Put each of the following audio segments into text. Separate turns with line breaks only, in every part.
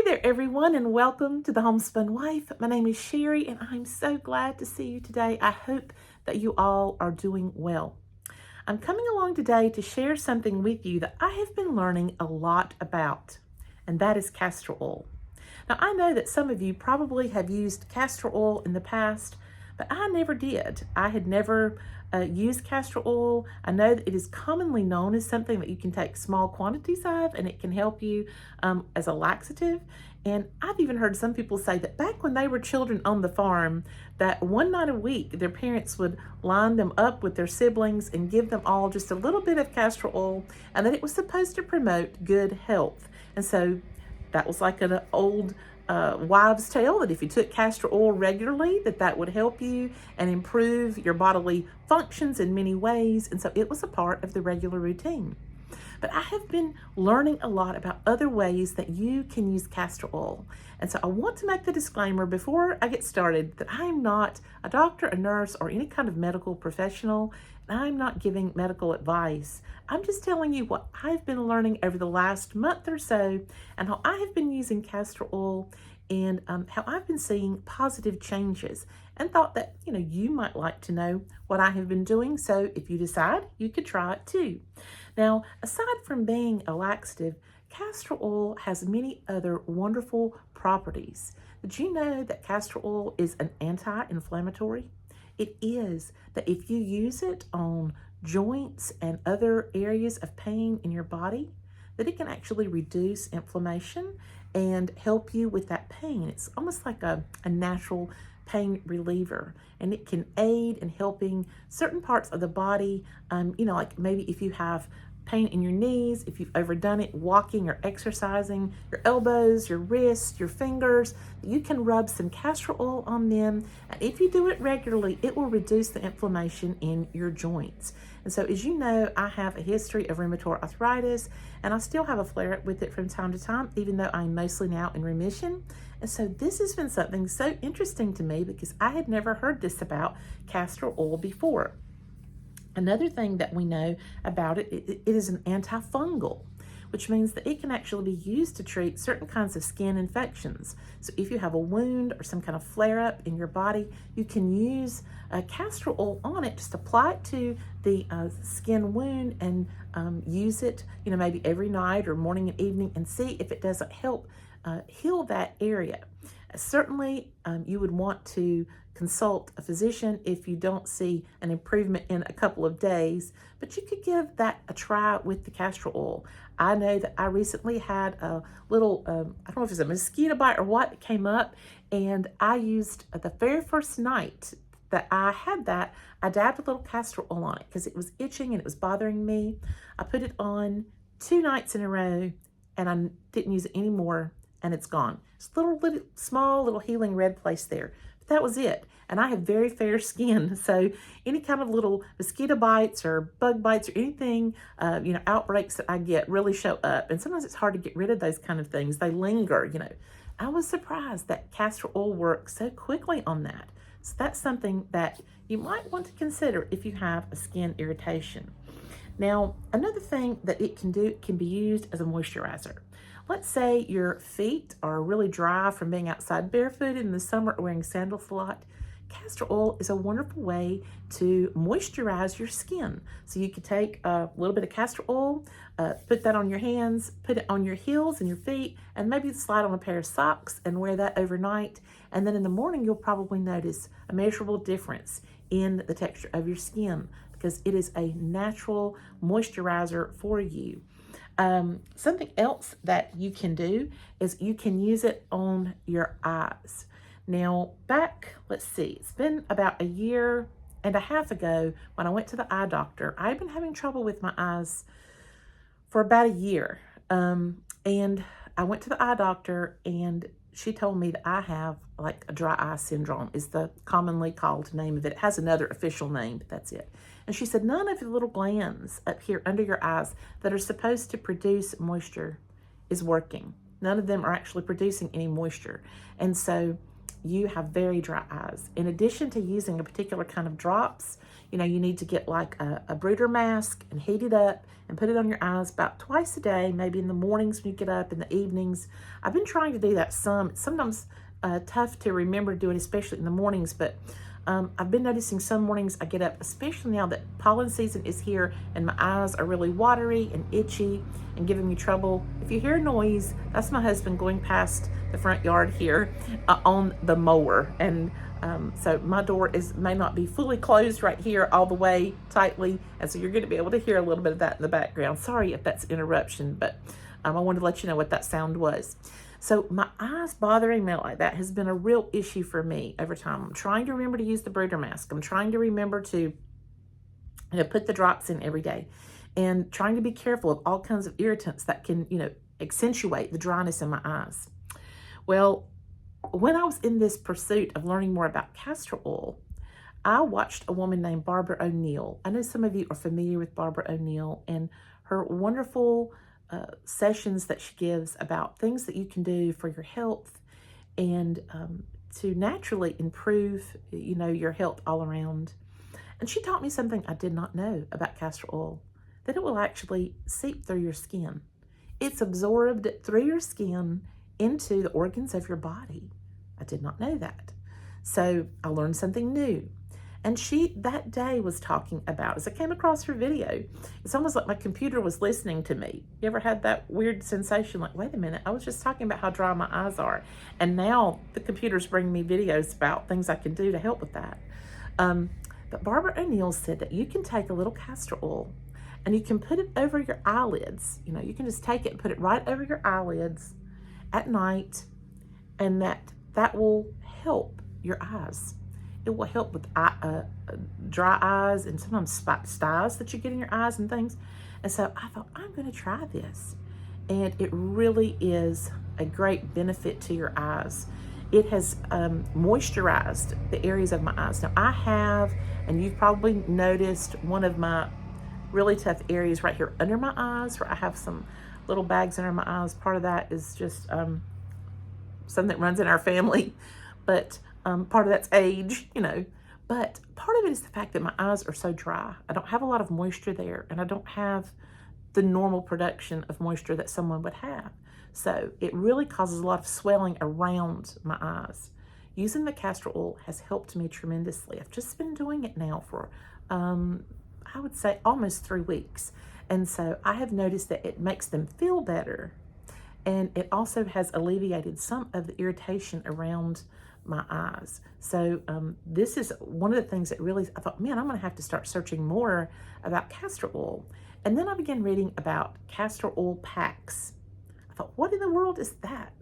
there, everyone, and welcome to the Homespun Wife. My name is Sherry, and I'm so glad to see you today. I hope that you all are doing well. I'm coming along today to share something with you that I have been learning a lot about, and that is castor oil. Now, I know that some of you probably have used castor oil in the past, but I never did. I had never used castor oil. I know that it is commonly known as something that you can take small quantities of, and it can help you as a laxative. And I've even heard some people say that back when they were children on the farm, that one night a week, their parents would line them up with their siblings and give them all just a little bit of castor oil, and that it was supposed to promote good health. And so that was like an old wives' tale, that if you took castor oil regularly, that would help you and improve your bodily functions in many ways. And so it was a part of the regular routine. But I have been learning a lot about other ways that you can use castor oil. And so I want to make the disclaimer before I get started that I am not a doctor, a nurse, or any kind of medical professional. And I'm not giving medical advice. I'm just telling you what I've been learning over the last month or so and how I have been using castor oil and how I've been seeing positive changes, and thought that you might like to know what I have been doing. So if you decide, you could try it too. Now, aside from being a laxative, castor oil has many other wonderful properties. Did you know that castor oil is an anti-inflammatory? It is. That if you use it on joints and other areas of pain in your body, that it can actually reduce inflammation and help you with that pain. It's almost like a natural pain reliever, and it can aid in helping certain parts of the body, like maybe if you have pain in your knees, if you've overdone it walking or exercising, your elbows, your wrists, your fingers, you can rub some castor oil on them. And if you do it regularly, it will reduce the inflammation in your joints. And so, as you know, I have a history of rheumatoid arthritis, and I still have a flare-up with it from time to time, even though I'm mostly now in remission. And so this has been something so interesting to me because I had never heard this about castor oil before. Another thing that we know about it, it is an antifungal, which means that it can actually be used to treat certain kinds of skin infections. So if you have a wound or some kind of flare-up in your body, you can use castor oil on it. Just apply it to the skin wound and use it, maybe every night or morning and evening, and see if it doesn't help heal that area. Certainly, you would want to consult a physician if you don't see an improvement in a couple of days, but you could give that a try with the castor oil. I know that I recently had a little, I don't know if it's a mosquito bite or what, that came up, and I used the very first night that I had that, I dabbed a little castor oil on it because it was itching and it was bothering me. I put it on 2 nights in a row, and I didn't use it anymore, and it's gone. It's a little small little healing red place there. But that was it. And I have very fair skin, so any kind of little mosquito bites or bug bites or anything, outbreaks that I get really show up. And sometimes it's hard to get rid of those kind of things. They linger, I was surprised that castor oil works so quickly on that. So that's something that you might want to consider if you have a skin irritation. Now, another thing that it can do, it can be used as a moisturizer. Let's say your feet are really dry from being outside barefooted in the summer or wearing sandals a lot. Castor oil is a wonderful way to moisturize your skin. So you could take a little bit of castor oil, put that on your hands, put it on your heels and your feet, and maybe slide on a pair of socks and wear that overnight. And then in the morning, you'll probably notice a measurable difference in the texture of your skin because it is a natural moisturizer for you. Something else that you can do is you can use it on your eyes. Now, let's see, it's been about 1.5 years ago when I went to the eye doctor. I've been having trouble with my eyes for about 1 year. And I went to the eye doctor, and she told me that I have like a dry eye syndrome is the commonly called name of it. It has another official name, but that's it. And she said, none of the little glands up here under your eyes that are supposed to produce moisture is working. None of them are actually producing any moisture. And so you have very dry eyes. In addition to using a particular kind of drops, you know, you need to get like a brooder mask and heat it up and put it on your eyes about twice a day, maybe in the mornings when you get up, in the evenings. I've been trying to do that some. It's sometimes tough to remember to do it, especially in the mornings, but I've been noticing some mornings I get up, especially now that pollen season is here and my eyes are really watery and itchy and giving me trouble. If you hear a noise, that's my husband going past the front yard here on the mower. And so my door may not be fully closed right here all the way tightly, and so you're going to be able to hear a little bit of that in the background. Sorry if that's interruption, but I wanted to let you know what that sound was. So my eyes bothering me like that has been a real issue for me over time. I'm trying to remember to use the brooder mask. I'm trying to remember to put the drops in every day, and trying to be careful of all kinds of irritants that can, accentuate the dryness in my eyes. Well, when I was in this pursuit of learning more about castor oil, I watched a woman named Barbara O'Neill. I know some of you are familiar with Barbara O'Neill and her wonderful sessions that she gives about things that you can do for your health and to naturally improve, your health all around. And she taught me something I did not know about castor oil, that it will actually seep through your skin. It's absorbed through your skin into the organs of your body. I did not know that. So I learned something new. And she that day was talking about, as I came across her video, it's almost like my computer was listening to me. You ever had that weird sensation like, wait a minute, I was just talking about how dry my eyes are, and now the computer's bringing me videos about things I can do to help with that. But Barbara O'Neill said that you can take a little castor oil and you can put it over your eyelids. You can just take it and put it right over your eyelids at night, and that will help your eyes. It will help with dry eyes and sometimes styes that you get in your eyes and things. And so I thought, I'm going to try this. And it really is a great benefit to your eyes. It has moisturized the areas of my eyes. Now I have, and you've probably noticed, one of my really tough areas right here under my eyes, where I have some little bags under my eyes. Part of that is just something that runs in our family. But part of that's age, but part of it is the fact that my eyes are so dry. I don't have a lot of moisture there, and I don't have the normal production of moisture that someone would have. So it really causes a lot of swelling around my eyes. Using the castor oil has helped me tremendously. I've just been doing it now for, I would say, almost 3 weeks. And so I have noticed that it makes them feel better. And it also has alleviated some of the irritation around my eyes. So this is one of the things that really, I thought, man, I'm going to have to start searching more about castor oil. And then I began reading about castor oil packs. I thought, what in the world is that?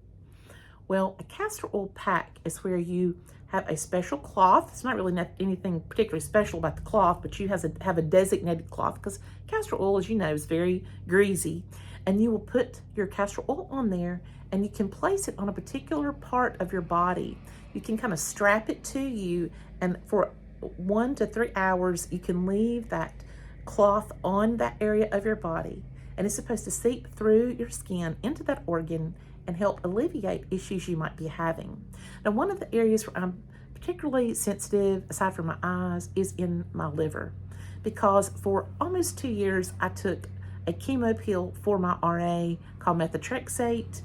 Well, a castor oil pack is where you have a special cloth. It's not really anything particularly special about the cloth, but you have a designated cloth, because castor oil, as you know, is very greasy. And you will put your castor oil on there, and you can place it on a particular part of your body. You can kind of strap it to you, and for 1 to 3 hours, you can leave that cloth on that area of your body. And it's supposed to seep through your skin into that organ and help alleviate issues you might be having. Now, one of the areas where I'm particularly sensitive, aside from my eyes, is in my liver. Because for almost 2 years, I took a chemo pill for my RA called methotrexate.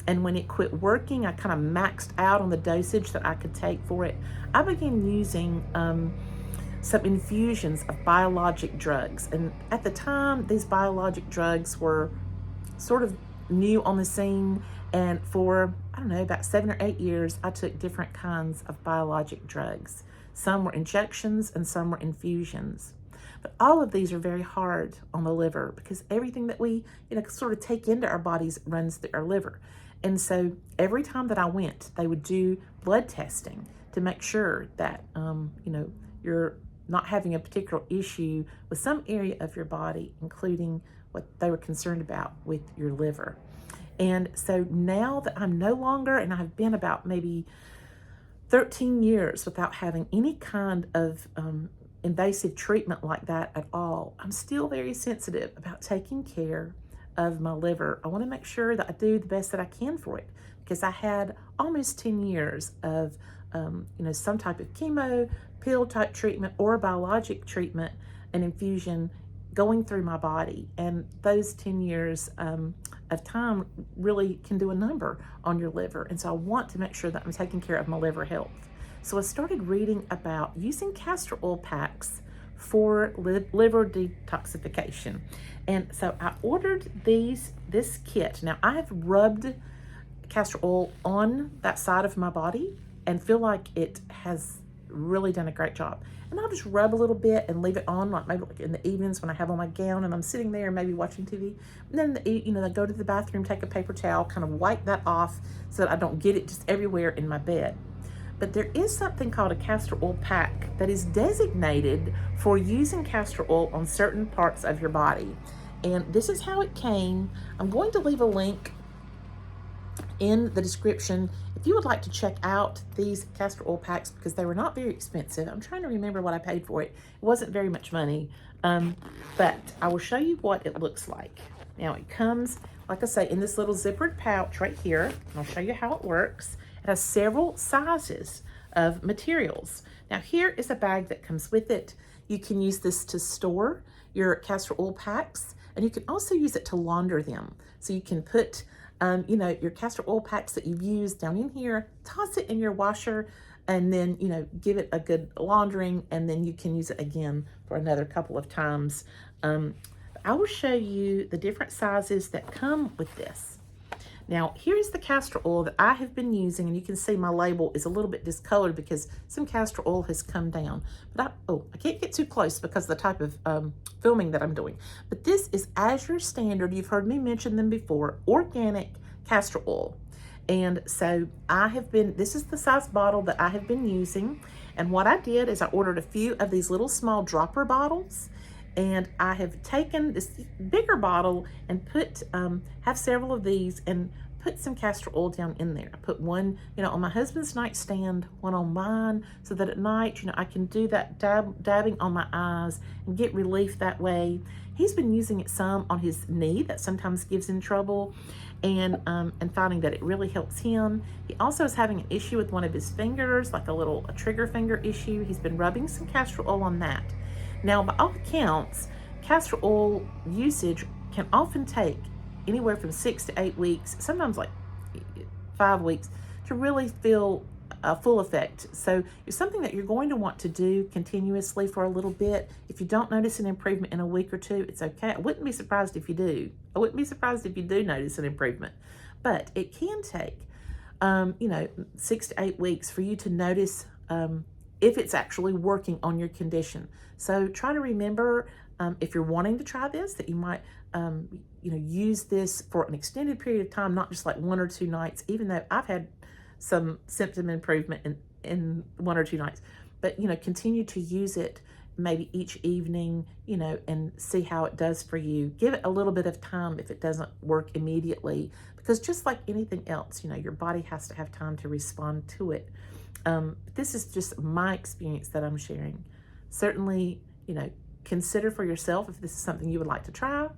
And when it quit working, I kind of maxed out on the dosage that I could take for it. I began using some infusions of biologic drugs. And at the time, these biologic drugs were sort of new on the scene. And for, I don't know, about 7 or 8 years, I took different kinds of biologic drugs. Some were injections and some were infusions. But all of these are very hard on the liver, because everything that we, sort of take into our bodies runs through our liver. And so every time that I went, they would do blood testing to make sure that, you're not having a particular issue with some area of your body, including what they were concerned about with your liver. And so now that I'm no longer, and I've been about maybe 13 years without having any kind of invasive treatment like that at all, I'm still very sensitive about taking care of my liver. I want to make sure that I do the best that I can for it, because I had almost 10 years of some type of chemo, pill type treatment, or biologic treatment, an infusion going through my body. And those 10 years of time really can do a number on your liver. And so I want to make sure that I'm taking care of my liver health. So I started reading about using castor oil packs for liver detoxification. And so I ordered this kit. Now I have rubbed castor oil on that side of my body and feel like it has really done a great job. And I'll just rub a little bit and leave it on, like maybe like in the evenings when I have on my gown and I'm sitting there maybe watching TV. And then, I go to the bathroom, take a paper towel, kind of wipe that off so that I don't get it just everywhere in my bed. But there is something called a castor oil pack that is designated for using castor oil on certain parts of your body. And this is how it came. I'm going to leave a link in the description if you would like to check out these castor oil packs, because they were not very expensive. I'm trying to remember what I paid for it. It wasn't very much money, but I will show you what it looks like. Now it comes, like I say, in this little zippered pouch right here, and I'll show you how it works. It has several sizes of materials. Now here is a bag that comes with it. You can use this to store your castor oil packs, and you can also use it to launder them. So you can put your castor oil packs that you've used down in here, toss it in your washer, and then, give it a good laundering, and then you can use it again for another couple of times. I will show you the different sizes that come with this. Now, here's the castor oil that I have been using, and you can see my label is a little bit discolored because some castor oil has come down. But I can't get too close because of the type of filming that I'm doing. But this is as your standard, you've heard me mention them before, organic castor oil. And so this is the size bottle that I have been using. And what I did is I ordered a few of these little small dropper bottles. And I have taken this bigger bottle and have several of these and put some castor oil down in there. I put one, on my husband's nightstand, one on mine, so that at night, I can do that dabbing on my eyes and get relief that way. He's been using it some on his knee that sometimes gives him trouble, and finding that it really helps him. He also is having an issue with one of his fingers, like a trigger finger issue. He's been rubbing some castor oil on that. Now, by all accounts, castor oil usage can often take anywhere from 6 to 8 weeks, sometimes like 5 weeks, to really feel a full effect. So it's something that you're going to want to do continuously for a little bit. If you don't notice an improvement in a week or two, it's okay. I wouldn't be surprised if you do. I wouldn't be surprised if you do notice an improvement. But it can take, 6 to 8 weeks for you to notice if it's actually working on your condition. So try to remember, if you're wanting to try this, that you might, use this for an extended period of time, not just like 1 or 2 nights, even though I've had some symptom improvement in 1 or 2 nights. But, continue to use it maybe each evening, and see how it does for you. Give it a little bit of time if it doesn't work immediately, because just like anything else, your body has to have time to respond to it. This is just my experience that I'm sharing. Certainly, consider for yourself if this is something you would like to try,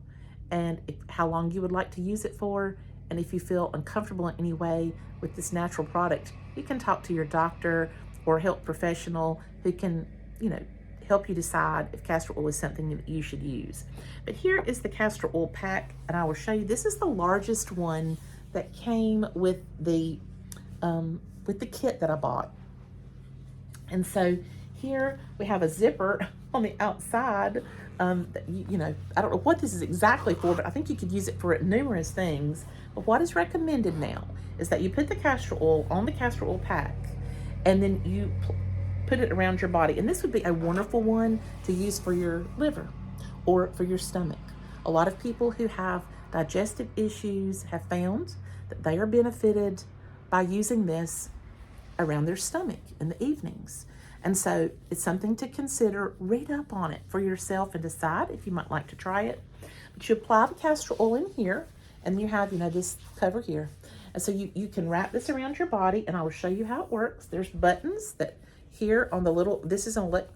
and how long you would like to use it for. And if you feel uncomfortable in any way with this natural product, you can talk to your doctor or health professional who can, help you decide if castor oil is something that you should use. But here is the castor oil pack, and I will show you. This is the largest one that came with the kit that I bought. And so here we have a zipper on the outside. That I don't know what this is exactly for, but I think you could use it for numerous things. But what is recommended now is that you put the castor oil on the castor oil pack, and then you put it around your body. And this would be a wonderful one to use for your liver or for your stomach. A lot of people who have digestive issues have found that they are benefited by using this around their stomach in the evenings. And so it's something to consider. Read up on it for yourself and decide if you might like to try it. But you apply the castor oil in here, and you have, this cover here. And so you can wrap this around your body, and I will show you how it works. There's buttons that here on the this is an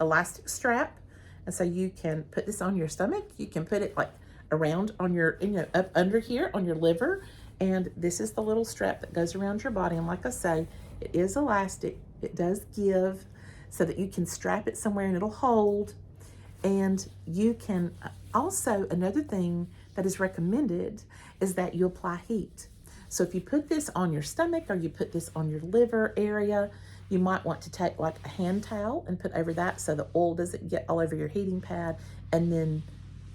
elastic strap. And so you can put this on your stomach. You can put it like around on your, up under here on your liver. And this is the little strap that goes around your body. And like I say, it is elastic. It does give so that you can strap it somewhere and it'll hold. And you can also, another thing that is recommended is that you apply heat. So if you put this on your stomach or you put this on your liver area, you might want to take like a hand towel and put over that so the oil doesn't get all over your heating pad, and then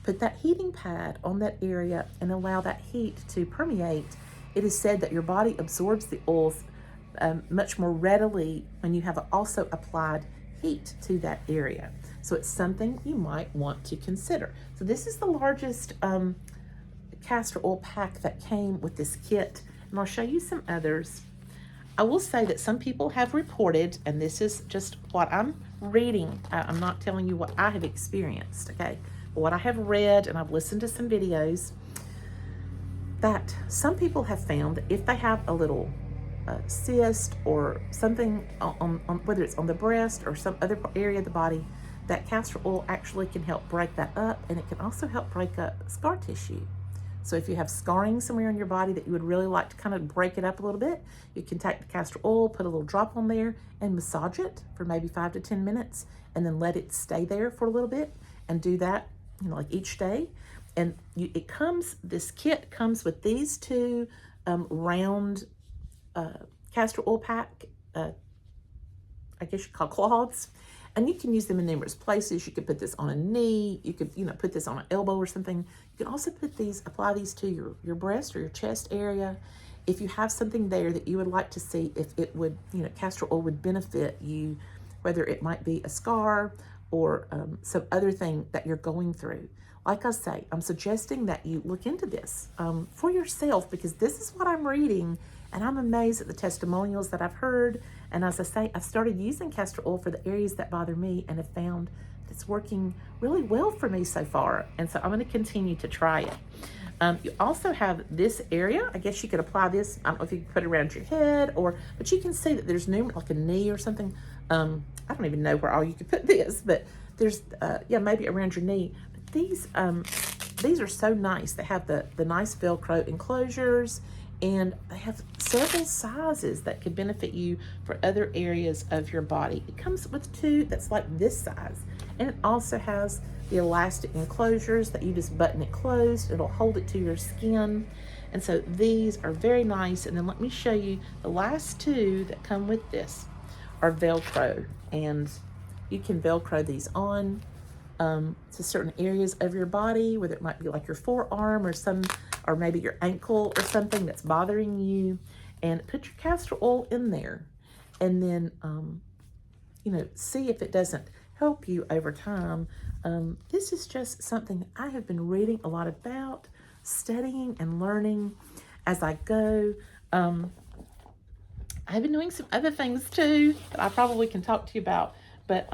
put that heating pad on that area and allow that heat to permeate. It is said that your body absorbs the oils much more readily when you have also applied heat to that area. So it's something you might want to consider. So this is the largest castor oil pack that came with this kit, and I'll show you some others. I will say that some people have reported, and this is just what I'm reading. I'm not telling you what I have experienced, okay? But what I have read, and I've listened to some videos, that some people have found that if they have a little cyst or something on whether it's on the breast or some other area of the body, that castor oil actually can help break that up, and it can also help break up scar tissue. So if you have scarring somewhere in your body that you would really like to kind of break it up a little bit, you can take the castor oil, put a little drop on there, and massage it for maybe 5 to 10 minutes, and then let it stay there for a little bit, and do that, you know, like each day. And this kit comes with these two round castor oil pack, I guess you call cloths, and you can use them in numerous places. You could put this on a knee, you could, put this on an elbow or something. You can also apply these to your breast or your chest area. If you have something there that you would like to see if it would, castor oil would benefit you, whether it might be a scar or some other thing that you're going through. Like I say, I'm suggesting that you look into this for yourself, because this is what I'm reading, and I'm amazed at the testimonials that I've heard. And as I say, I've started using castor oil for the areas that bother me and have found that it's working really well for me so far. And so I'm going to continue to try it. You also have this area. I guess you could apply this. I don't know if you can put it around your head, but you can see that there's like a knee or something. I don't even know where all you could put this, but there's, maybe around your knee. But these are so nice. They have the nice Velcro enclosures, and they have several sizes that could benefit you for other areas of your body. It comes with two that's like this size, and it also has the elastic enclosures that you just button it closed. It'll hold it to your skin. And so these are very nice. And then let me show you the last two that come with this are Velcro, and you can Velcro these on to certain areas of your body, whether it might be like your forearm or maybe your ankle or something that's bothering you, and put your castor oil in there, and then see if it doesn't help you over time. This is just something I have been reading a lot about, studying and learning as I go. I've been doing some other things too that I probably can talk to you about, but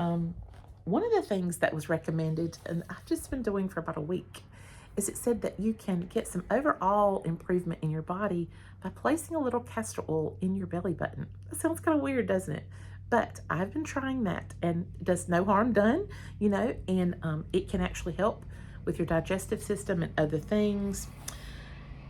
one of the things that was recommended, and I've just been doing for about a week, is it said that you can get some overall improvement in your body by placing a little castor oil in your belly button. That sounds kind of weird, doesn't it? But I've been trying that, and it does no harm done, and it can actually help with your digestive system and other things.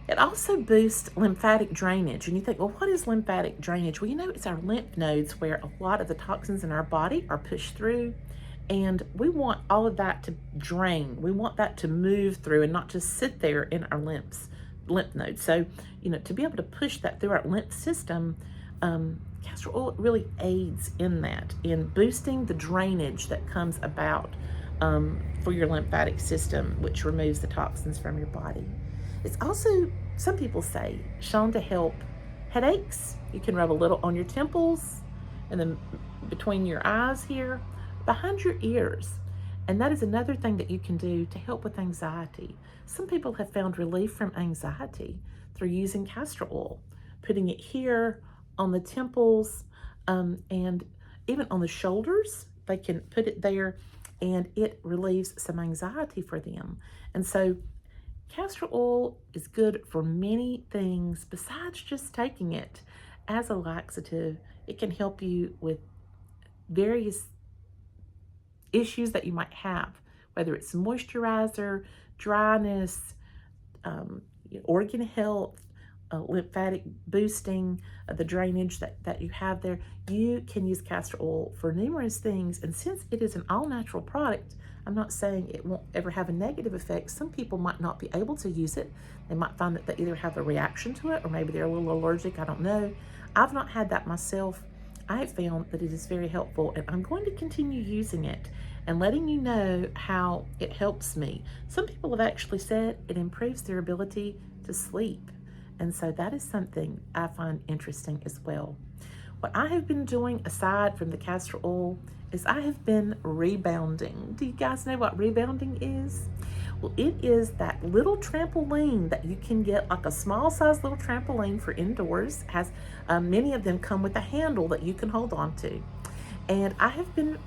It also boosts lymphatic drainage. And you think, well, what is lymphatic drainage? Well, it's our lymph nodes where a lot of the toxins in our body are pushed through. And we want all of that to drain. We want that to move through and not just sit there in our lymph nodes. So, to be able to push that through our lymph system, castor oil really aids in that, in boosting the drainage that comes about for your lymphatic system, which removes the toxins from your body. It's also, some people say, shown to help headaches. You can rub a little on your temples and then between your eyes here, behind your ears. And that is another thing that you can do to help with anxiety. Some people have found relief from anxiety through using castor oil, putting it here on the temples, and even on the shoulders. They can put it there, and it relieves some anxiety for them. And so castor oil is good for many things besides just taking it as a laxative. It can help you with various issues that you might have, whether it's moisturizer, dryness, organ health, lymphatic boosting, the drainage that you have there, you can use castor oil for numerous things. And since it is an all-natural product, I'm not saying it won't ever have a negative effect. Some people might not be able to use it. They might find that they either have a reaction to it or maybe they're a little allergic. I don't know. I've not had that myself. I have found that it is very helpful, and I'm going to continue using it and letting you know how it helps me. Some people have actually said it improves their ability to sleep. And so that is something I find interesting as well. What I have been doing aside from the castor oil is I have been rebounding. Do you guys know what rebounding is? Well, it is that little trampoline that you can get, like a small size little trampoline for indoors. Has many of them come with a handle that you can hold on to. And I have been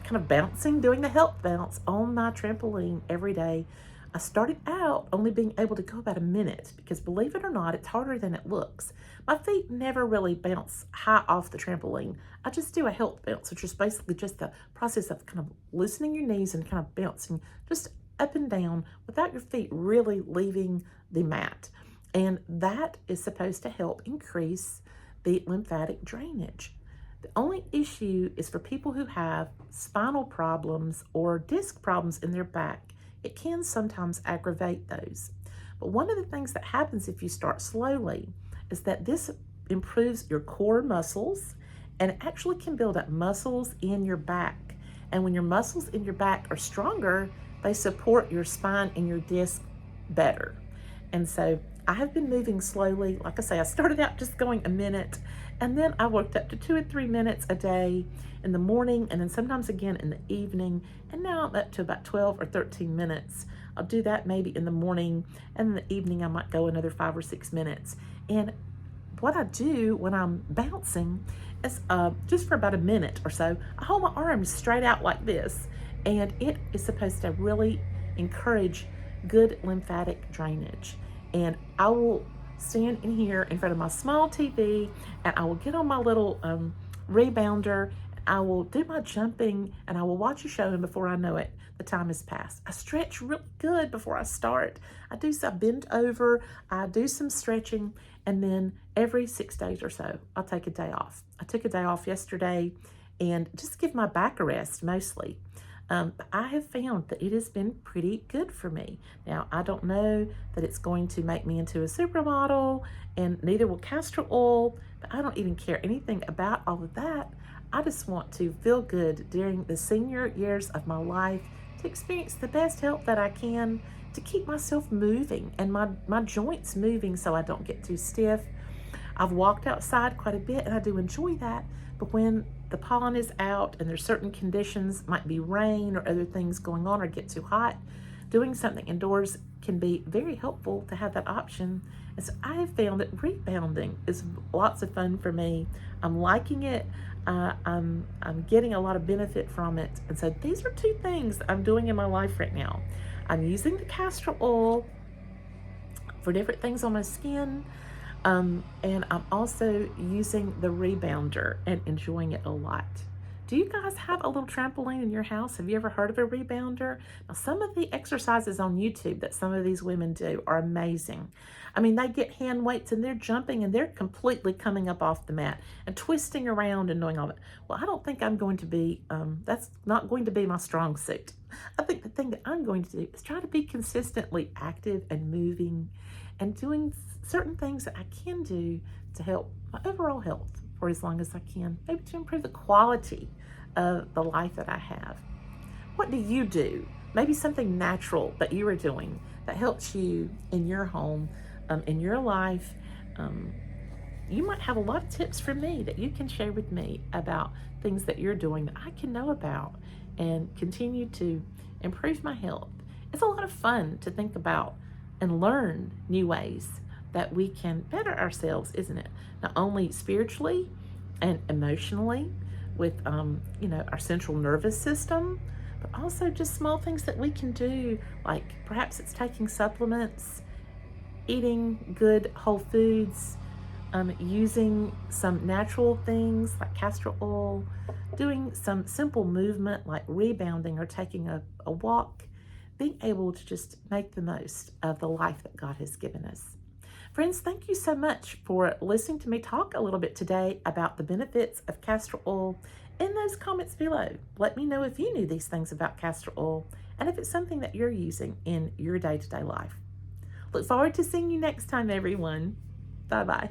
kind of bouncing, doing the health bounce on my trampoline every day. I started out only being able to go about a minute because, believe it or not, it's harder than it looks. My feet never really bounce high off the trampoline. I just do a health bounce, which is basically just the process of kind of loosening your knees and kind of bouncing just up and down without your feet really leaving the mat. And that is supposed to help increase the lymphatic drainage. The only issue is for people who have spinal problems or disc problems in their back. It can sometimes aggravate those. But one of the things that happens if you start slowly is that this improves your core muscles, and it actually can build up muscles in your back. And when your muscles in your back are stronger, they support your spine and your disc better. And so I have been moving slowly. Like I say, I started out just going a minute, and then I worked up to 2 or 3 minutes a day in the morning, and then sometimes again in the evening. And now I'm up to about 12 or 13 minutes. I'll do that maybe in the morning, and in the evening I might go another 5 or 6 minutes. And what I do when I'm bouncing is just for about a minute or so, I hold my arms straight out like this, and it is supposed to really encourage good lymphatic drainage. And I will stand in here in front of my small TV, and I will get on my little rebounder. I will do my jumping, and I will watch a show, and before I know it, the time has passed. I stretch real good before I start. I do some bend over, I do some stretching, and then every 6 days or so, I'll take a day off. I took a day off yesterday and just give my back a rest mostly. But I have found that it has been pretty good for me. Now, I don't know that it's going to make me into a supermodel, and neither will castor oil, but I don't even care anything about all of that. I just want to feel good during the senior years of my life, to experience the best health that I can, to keep myself moving and my joints moving so I don't get too stiff. I've walked outside quite a bit, and I do enjoy that, but when the pollen is out and there's certain conditions, might be rain or other things going on or get too hot, doing something indoors can be very helpful to have that option. And so I have found that rebounding is lots of fun for me. I'm liking it. I'm getting a lot of benefit from it. And so these are 2 things I'm doing in my life right now. I'm using the castor oil for different things on my skin. And I'm also using the rebounder and enjoying it a lot. Do you guys have a little trampoline in your house? Have you ever heard of a rebounder? Now, some of the exercises on YouTube that some of these women do are amazing. I mean, they get hand weights and they're jumping and they're completely coming up off the mat and twisting around and doing all that. Well, I don't think I'm going to be, that's not going to be my strong suit. I think the thing that I'm going to do is try to be consistently active and moving and doing certain things that I can do to help my overall health for as long as I can, maybe to improve the quality of the life that I have. What do you do? Maybe something natural that you are doing that helps you in your home, in your life. You might have a lot of tips from me that you can share with me about things that you're doing that I can know about and continue to improve my health. It's a lot of fun to think about and learn new ways that we can better ourselves, isn't it? Not only spiritually and emotionally with, our central nervous system, but also just small things that we can do, like perhaps it's taking supplements, eating good whole foods, using some natural things like castor oil, doing some simple movement like rebounding or taking a walk, being able to just make the most of the life that God has given us. Friends, thank you so much for listening to me talk a little bit today about the benefits of castor oil. In those comments below, let me know if you knew these things about castor oil and if it's something that you're using in your day-to-day life. Look forward to seeing you next time, everyone. Bye-bye.